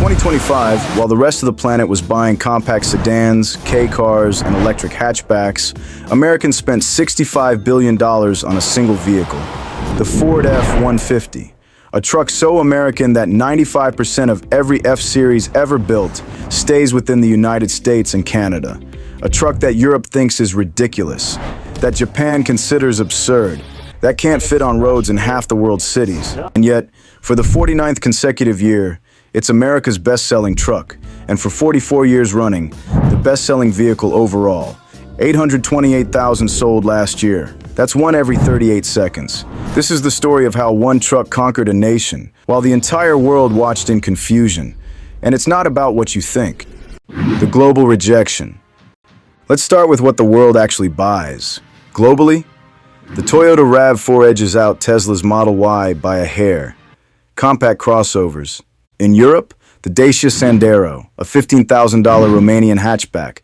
2025, while the rest of the planet was buying compact sedans, K-cars, and electric hatchbacks, Americans spent $65 billion on a single vehicle, the Ford F-150, a truck so American that 95% of every F-Series ever built stays within the United States and Canada, a truck that Europe thinks is ridiculous, that Japan considers absurd, that can't fit on roads in half the world's cities. And yet, for the 49th consecutive year, it's America's best-selling truck, and for 44 years running, the best-selling vehicle overall. 828,000 sold last year. That's one every 38 seconds. This is the story of how one truck conquered a nation, while the entire world watched in confusion. And it's not about what you think. The global rejection. Let's start with what the world actually buys. Globally, the Toyota RAV4 edges out Tesla's Model Y by a hair. Compact crossovers. In Europe, the Dacia Sandero, a $15,000 Romanian hatchback.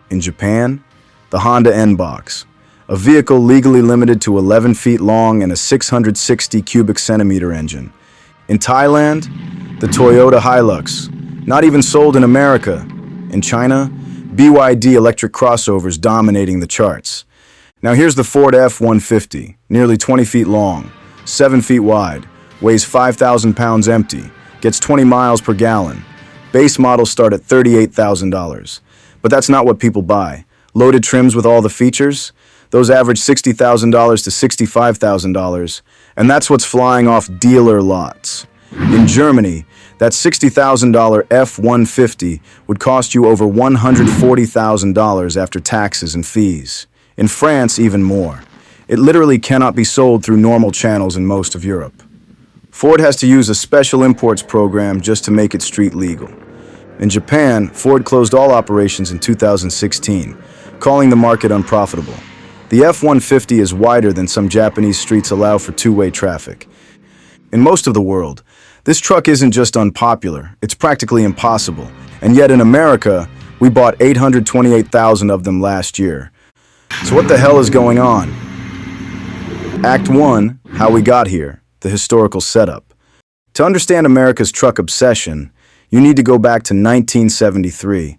In Japan, the Honda N-Box, a vehicle legally limited to 11 feet long and a 660 cubic centimeter engine. In Thailand, the Toyota Hilux, not even sold in America. In China, BYD electric crossovers dominating the charts. Now here's the Ford F-150, nearly 20 feet long, 7 feet wide, weighs 5,000 pounds empty, gets 20 miles per gallon. Base models start at $38,000. But that's not what people buy. Loaded trims with all the features, those average $60,000 to $65,000, and that's what's flying off dealer lots. In Germany, that $60,000 F-150 would cost you over $140,000 after taxes and fees. In France, even more. It literally cannot be sold through normal channels in most of Europe. Ford has to use a special imports program just to make it street legal. In Japan, Ford closed all operations in 2016, calling the market unprofitable. The F-150 is wider than some Japanese streets allow for two-way traffic. In most of the world, this truck isn't just unpopular, it's practically impossible. And yet in America, we bought 828,000 of them last year. So what the hell is going on? Act 1, how we got here, the historical setup. To understand America's truck obsession, you need to go back to 1973,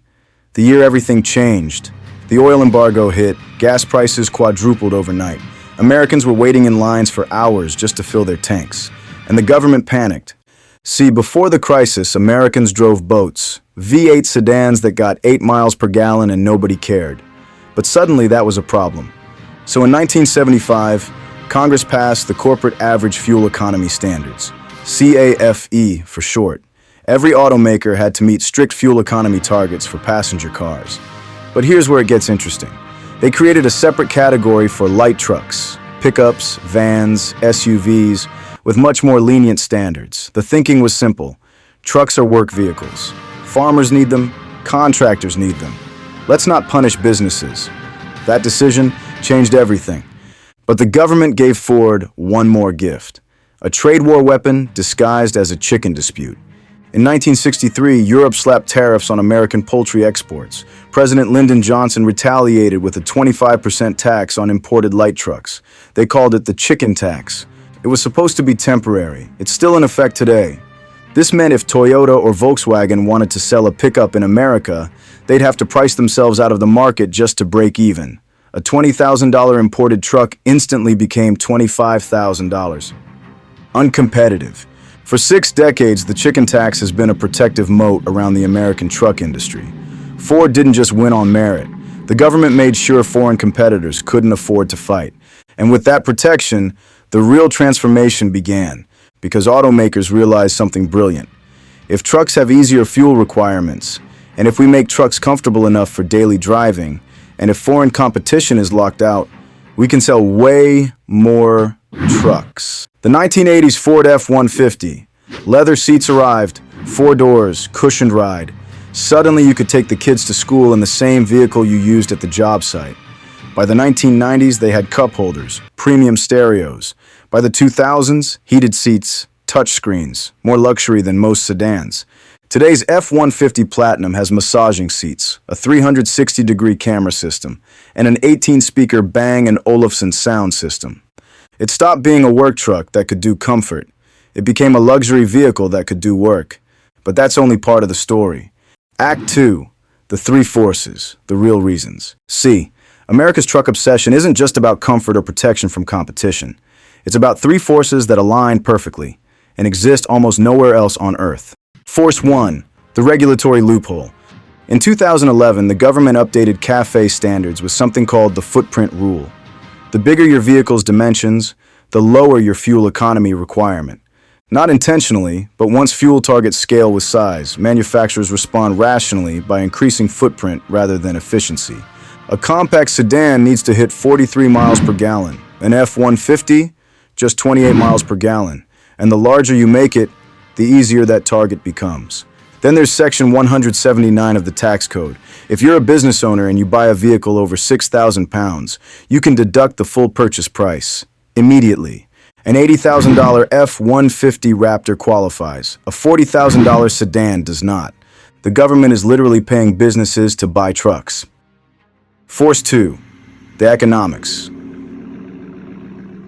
the year everything changed. The oil embargo hit, gas prices quadrupled overnight. Americans were waiting in lines for hours just to fill their tanks, and the government panicked. See, before the crisis, Americans drove boats, V8 sedans that got 8 miles per gallon and nobody cared. But suddenly that was a problem. So in 1975, Congress passed the Corporate Average Fuel Economy Standards, CAFE for short. Every automaker had to meet strict fuel economy targets for passenger cars. But here's where it gets interesting. They created a separate category for light trucks, pickups, vans, SUVs, with much more lenient standards. The thinking was simple. Trucks are work vehicles. Farmers need them, contractors need them. Let's not punish businesses. That decision changed everything. But the government gave Ford one more gift, a trade war weapon disguised as a chicken dispute. In 1963, Europe slapped tariffs on American poultry exports. President Lyndon Johnson retaliated with a 25% tax on imported light trucks. They called it the chicken tax. It was supposed to be temporary. It's still in effect today. This meant if Toyota or Volkswagen wanted to sell a pickup in America, they'd have to price themselves out of the market just to break even. A $20,000 imported truck instantly became $25,000. Uncompetitive. For 6 decades, the chicken tax has been a protective moat around the American truck industry. Ford didn't just win on merit. The government made sure foreign competitors couldn't afford to fight. And with that protection, the real transformation began, because automakers realized something brilliant. If trucks have easier fuel requirements, and if we make trucks comfortable enough for daily driving, and if foreign competition is locked out, we can sell way more trucks. The 1980s Ford F-150. Leather seats arrived, 4 doors, cushioned ride. Suddenly you could take the kids to school in the same vehicle you used at the job site. By the 1990s, they had cup holders, premium stereos. By the 2000s, heated seats, touchscreens, more luxury than most sedans. Today's F-150 Platinum has massaging seats, a 360-degree camera system, and an 18-speaker Bang & Olufsen sound system. It stopped being a work truck that could do comfort. It became a luxury vehicle that could do work. But that's only part of the story. Act 2. The three forces, the real reasons. C. America's truck obsession isn't just about comfort or protection from competition. It's about three forces that align perfectly and exist almost nowhere else on Earth. Force 1. The regulatory loophole. In 2011, the government updated CAFE standards with something called the footprint rule. The bigger your vehicle's dimensions, the lower your fuel economy requirement. Not intentionally, but once fuel targets scale with size, manufacturers respond rationally by increasing footprint rather than efficiency. A compact sedan needs to hit 43 miles per gallon. An F-150, just 28 miles per gallon. And the larger you make it, the easier that target becomes. Then there's Section 179 of the tax code. If you're a business owner and you buy a vehicle over 6,000 pounds, you can deduct the full purchase price immediately. An $80,000 F-150 Raptor qualifies. A $40,000 sedan does not. The government is literally paying businesses to buy trucks. Force 2. The economics.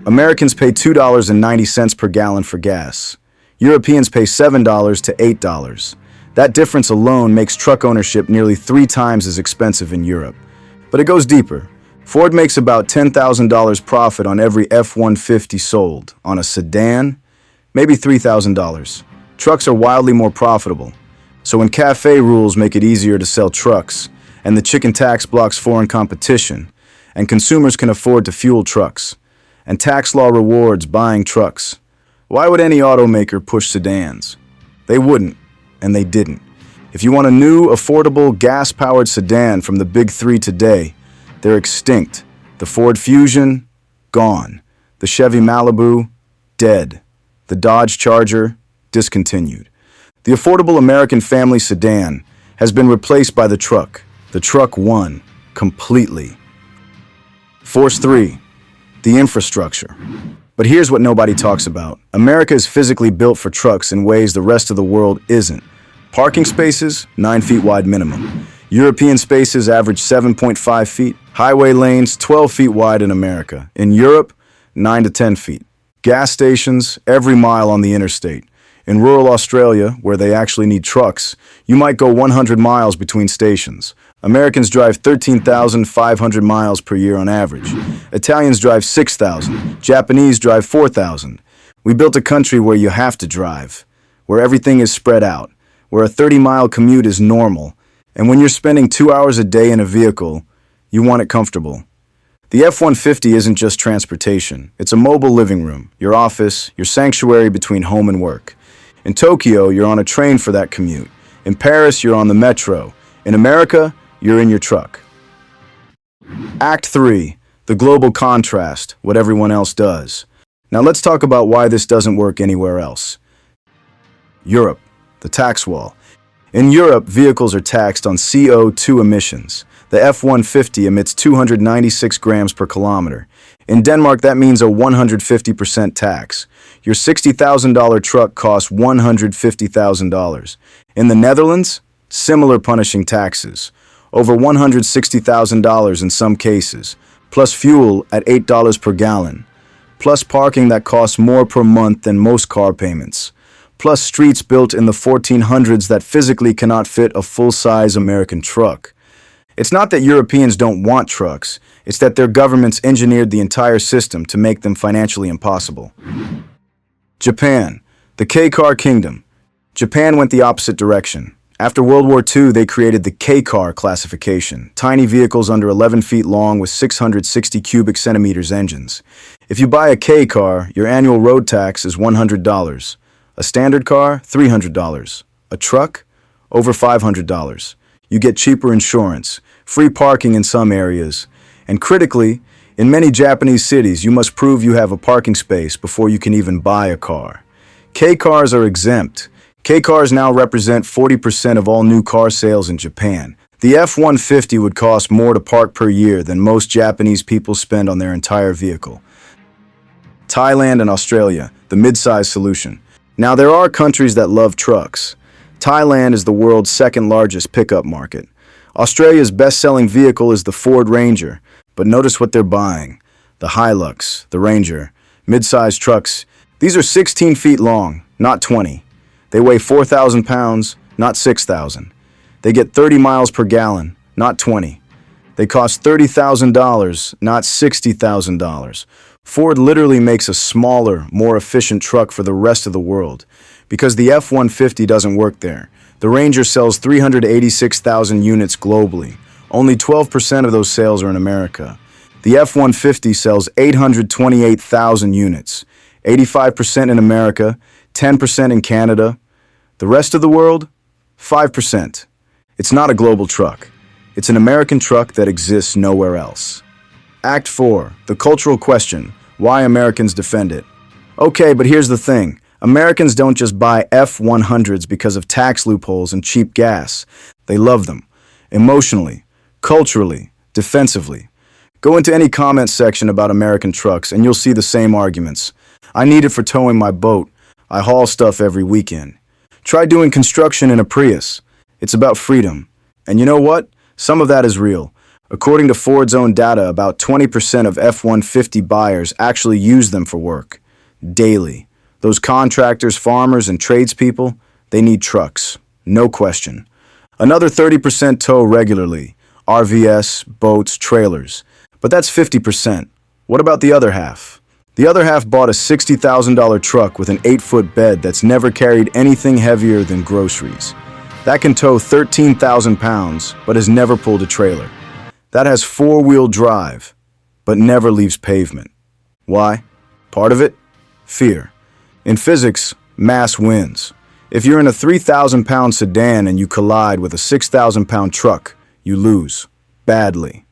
Americans pay $2.90 per gallon for gas. Europeans pay $7 to $8. That difference alone makes truck ownership nearly 3 times as expensive in Europe. But it goes deeper. Ford makes about $10,000 profit on every F-150 sold. On a sedan, maybe $3,000. Trucks are wildly more profitable. So when CAFE rules make it easier to sell trucks, and the chicken tax blocks foreign competition, and consumers can afford to fuel trucks, and tax law rewards buying trucks, why would any automaker push sedans? They wouldn't, and they didn't. If you want a new, affordable, gas-powered sedan from the big three today, they're extinct. The Ford Fusion, gone. The Chevy Malibu, dead. The Dodge Charger, discontinued. The affordable American family sedan has been replaced by the truck. The truck won, completely. Force 3. The infrastructure. But here's what nobody talks about. America is physically built for trucks in ways the rest of the world isn't. Parking spaces, 9 feet wide minimum. European spaces average 7.5 feet. Highway lanes, 12 feet wide in America. In Europe, 9 to 10 feet. Gas stations, every mile on the interstate. In rural Australia, where they actually need trucks, you might go 100 miles between stations. Americans drive 13,500 miles per year on average. Italians drive 6,000. Japanese drive 4,000. We built a country where you have to drive, where everything is spread out, where a 30-mile commute is normal, and when you're spending 2 hours a day in a vehicle, you want it comfortable. The F-150 isn't just transportation. It's a mobile living room, your office, your sanctuary between home and work. In Tokyo, you're on a train for that commute. In Paris, you're on the metro. In America, you're in your truck. Act 3. The global contrast, what everyone else does. Now let's talk about why this doesn't work anywhere else. Europe, the tax wall. In Europe, vehicles are taxed on CO2 emissions. The F-150 emits 296 grams per kilometer. In Denmark, that means a 150% tax. Your $60,000 truck costs $150,000. In the Netherlands, similar punishing taxes. Over $160,000 in some cases, plus fuel at $8 per gallon, plus parking that costs more per month than most car payments, plus streets built in the 1400s that physically cannot fit a full-size American truck. It's not that Europeans don't want trucks, it's that their governments engineered the entire system to make them financially impossible. Japan, the K-car kingdom. Japan went the opposite direction. After World War II, they created the K-car classification, tiny vehicles under 11 feet long with 660 cubic centimeters engines. If you buy a K-car, your annual road tax is $100. A standard car, $300. A truck, over $500. You get cheaper insurance, free parking in some areas, and critically, in many Japanese cities, you must prove you have a parking space before you can even buy a car. K-cars are exempt. K-cars now represent 40% of all new car sales in Japan. The F-150 would cost more to park per year than most Japanese people spend on their entire vehicle. Thailand and Australia, the mid-size solution. Now, there are countries that love trucks. Thailand is the world's second largest pickup market. Australia's best-selling vehicle is the Ford Ranger, but notice what they're buying. The Hilux, the Ranger, mid-size trucks. These are 16 feet long, not 20. They weigh 4,000 pounds, not 6,000. They get 30 miles per gallon, not 20. They cost $30,000, not $60,000. Ford literally makes a smaller, more efficient truck for the rest of the world. Because the F-150 doesn't work there. The Ranger sells 386,000 units globally. Only 12% of those sales are in America. The F-150 sells 828,000 units. 85% in America, 10% in Canada. The rest of the world? 5%. It's not a global truck. It's an American truck that exists nowhere else. Act 4. The cultural question. Why Americans defend it. Okay, but here's the thing. Americans don't just buy F-100s because of tax loopholes and cheap gas. They love them. Emotionally, culturally, defensively. Go into any comment section about American trucks and you'll see the same arguments. I need it for towing my boat. I haul stuff every weekend. Try doing construction in a Prius. It's about freedom. And you know what? Some of that is real. According to Ford's own data, about 20% of F-150 buyers actually use them for work. Daily. Those contractors, farmers, and tradespeople, they need trucks. No question. Another 30% tow regularly. RVS, boats, trailers. But that's 50%. What about the other half? The other half bought a $60,000 truck with an 8-foot bed that's never carried anything heavier than groceries. That can tow 13,000 pounds, but has never pulled a trailer. That has 4-wheel drive, but never leaves pavement. Why? Part of it? Fear. In physics, mass wins. If you're in a 3,000-pound sedan and you collide with a 6,000-pound truck, you lose. Badly.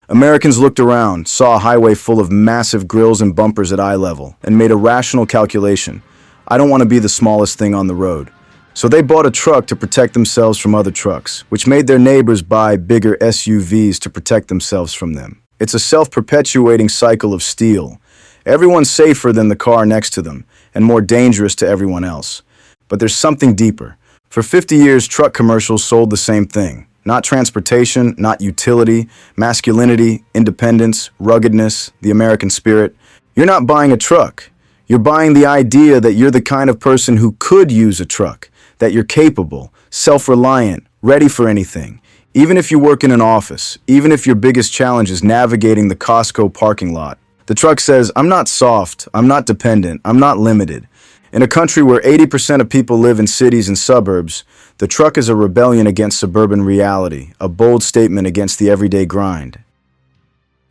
Americans looked around, saw a highway full of massive grills and bumpers at eye level, and made a rational calculation. I don't want to be the smallest thing on the road. So they bought a truck to protect themselves from other trucks, which made their neighbors buy bigger SUVs to protect themselves from them. It's a self-perpetuating cycle of steel. Everyone's safer than the car next to them, and more dangerous to everyone else. But there's something deeper. For 50 years, truck commercials sold the same thing. Not transportation, not utility, masculinity, independence, ruggedness, the American spirit. You're not buying a truck. You're buying the idea that you're the kind of person who could use a truck, that you're capable, self-reliant, ready for anything. Even if you work in an office, even if your biggest challenge is navigating the Costco parking lot. The truck says, I'm not soft, I'm not dependent, I'm not limited. In a country where 80% of people live in cities and suburbs, the truck is a rebellion against suburban reality, a bold statement against the everyday grind.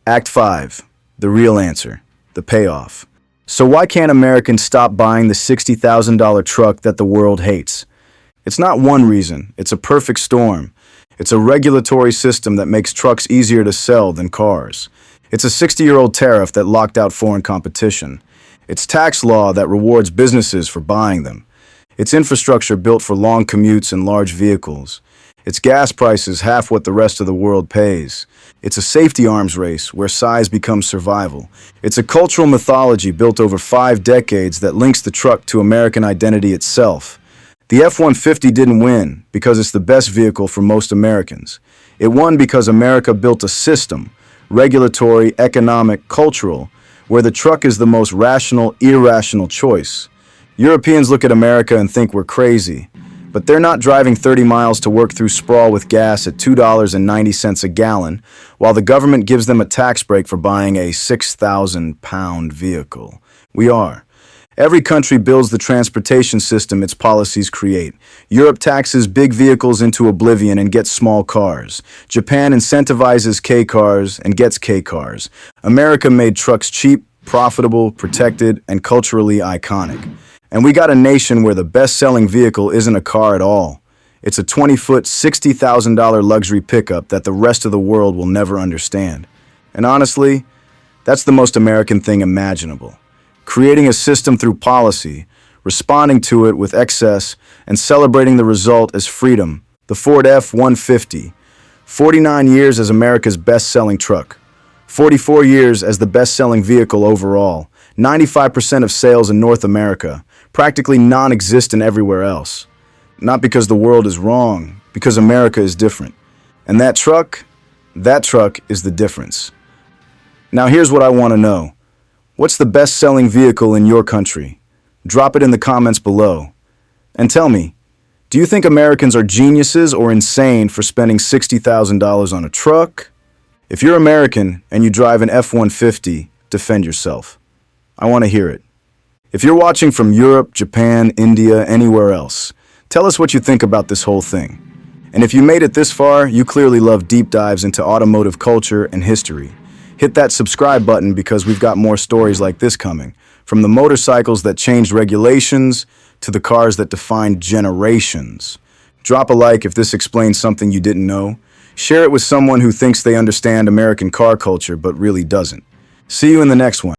Act 5. The real answer. The payoff. So why can't Americans stop buying the $60,000 truck that the world hates? It's not one reason, it's a perfect storm. It's a regulatory system that makes trucks easier to sell than cars. It's a 60-year-old tariff that locked out foreign competition. It's tax law that rewards businesses for buying them. It's infrastructure built for long commutes and large vehicles. It's gas prices half what the rest of the world pays. It's a safety arms race where size becomes survival. It's a cultural mythology built over 5 decades that links the truck to American identity itself. The F-150 didn't win because it's the best vehicle for most Americans. It won because America built a system, regulatory, economic, cultural, where the truck is the most rational, irrational choice. Europeans look at America and think we're crazy, but they're not driving 30 miles to work through sprawl with gas at $2.90 a gallon, while the government gives them a tax break for buying a 6,000-pound vehicle. We are. Every country builds the transportation system its policies create. Europe taxes big vehicles into oblivion and gets small cars. Japan incentivizes K cars and gets K cars. America made trucks cheap, profitable, protected, and culturally iconic. And we got a nation where the best-selling vehicle isn't a car at all. It's a 20-foot, $60,000 luxury pickup that the rest of the world will never understand. And honestly, that's the most American thing imaginable. Creating a system through policy, responding to it with excess, and celebrating the result as freedom. The Ford F-150. 49 years as America's best-selling truck. 44 years as the best-selling vehicle overall. 95% of sales in North America. Practically non-existent everywhere else. Not because the world is wrong, because America is different. And that truck is the difference. Now here's what I want to know. What's the best-selling vehicle in your country? Drop it in the comments below. And tell me, do you think Americans are geniuses or insane for spending $60,000 on a truck? If you're American and you drive an F-150, defend yourself. I want to hear it. If you're watching from Europe, Japan, India, anywhere else, tell us what you think about this whole thing. And if you made it this far, you clearly love deep dives into automotive culture and history. Hit that subscribe button because we've got more stories like this coming. From the motorcycles that changed regulations to the cars that defined generations. Drop a like if this explains something you didn't know. Share it with someone who thinks they understand American car culture but really doesn't. See you in the next one.